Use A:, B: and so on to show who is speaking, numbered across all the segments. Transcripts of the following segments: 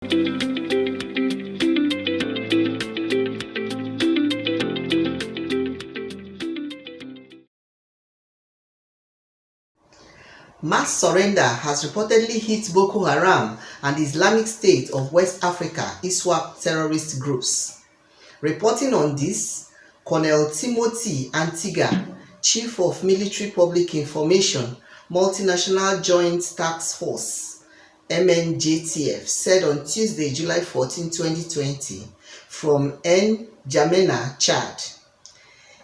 A: Mass surrender has reportedly hit Boko Haram and the Islamic State of West Africa Iswap terrorist groups. Reporting on this, Colonel Timothy Antiga, Chief of Military Public Information, Multinational Joint Task Force (MNJTF), said on Tuesday, July 14, 2020, from N'Djamena, Chad.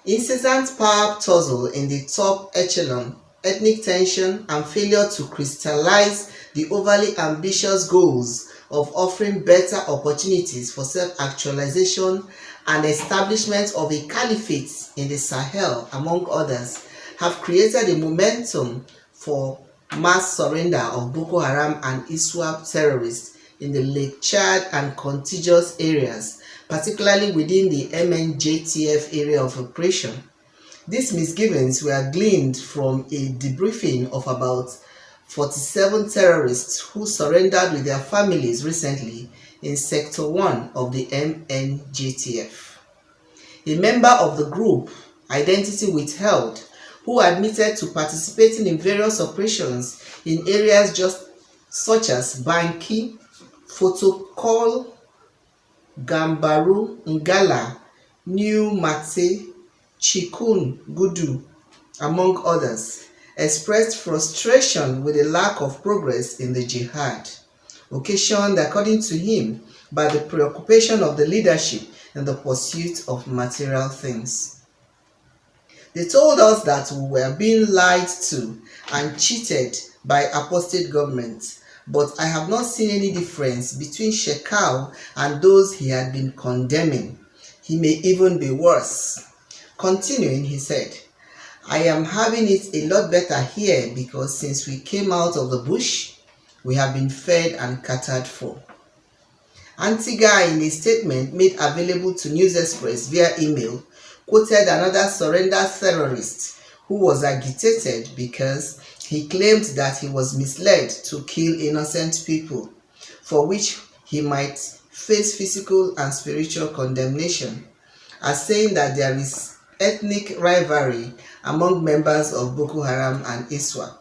A: Incessant power tussle in the top echelon, ethnic tension, and failure to crystallize the overly ambitious goals of offering better opportunities for self-actualization and establishment of a caliphate in the Sahel, among others, have created a momentum for mass surrender of Boko Haram and Iswap terrorists in the Lake Chad and contiguous areas, particularly within the MNJTF area of operation. These misgivings were gleaned from a debriefing of about 47 terrorists who surrendered with their families recently in Sector 1 of the MNJTF. A member of the group, identity withheld, who admitted to participating in various operations in areas just such as Banki, Fotokol, Gambaru, Ngala, New Mate, Chikun, Gudu, among others, expressed frustration with the lack of progress in the jihad, occasioned, according to him, by the preoccupation of the leadership in the pursuit of material things. They told us that we were being lied to and cheated by apostate governments, but I have not seen any difference between Shekau and those he had been condemning. He may even be worse. Continuing, he said, I am having it a lot better here because since we came out of the bush, we have been fed and catered for. Antiga, in a statement made available to News Express via email, quoted another surrender terrorist who was agitated because he claimed that he was misled to kill innocent people, for which he might face physical and spiritual condemnation, as saying that there is ethnic rivalry among members of Boko Haram and Iswap.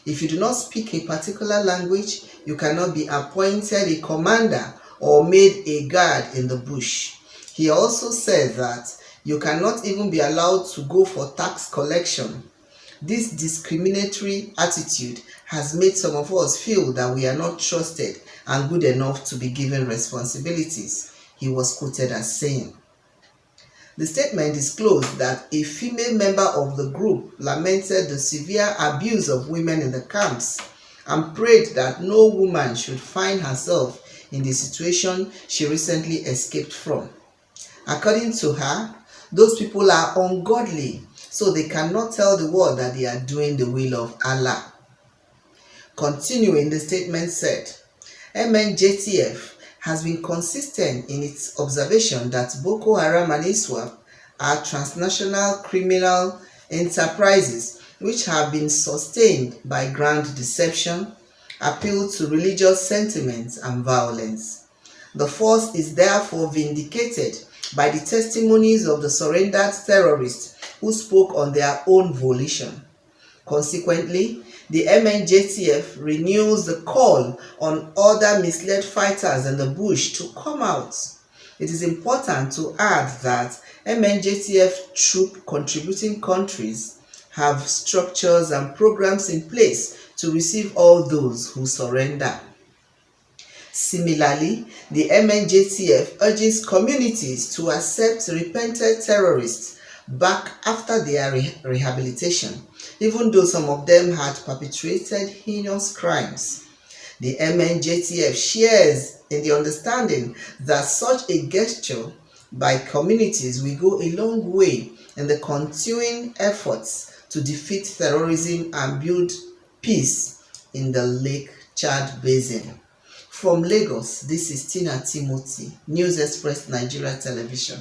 A: If you do not speak a particular language, you cannot be appointed a commander or made a guard in the bush. He also said that you cannot even be allowed to go for tax collection. This discriminatory attitude has made some of us feel that we are not trusted and good enough to be given responsibilities, he was quoted as saying. The statement disclosed that a female member of the group lamented the severe abuse of women in the camps and prayed that no woman should find herself in the situation she recently escaped from. According to her, those people are ungodly, so they cannot tell the world that they are doing the will of Allah. Continuing, the statement said, MNJTF has been consistent in its observation that Boko Haram and Iswap are transnational criminal enterprises which have been sustained by grand deception, appeal to religious sentiments and violence. The force is therefore vindicated by the testimonies of the surrendered terrorists who spoke on their own volition. Consequently, the MNJTF renews the call on other misled fighters in the bush to come out. It is important to add that MNJTF troop contributing countries have structures and programs in place to receive all those who surrender. Similarly, the MNJTF urges communities to accept repented terrorists back after their rehabilitation, even though some of them had perpetrated heinous crimes. The MNJTF shares in the understanding that such a gesture by communities will go a long way in the continuing efforts to defeat terrorism and build peace in the Lake Chad Basin. From Lagos, this is Tina Timothy, News Express Nigeria Television.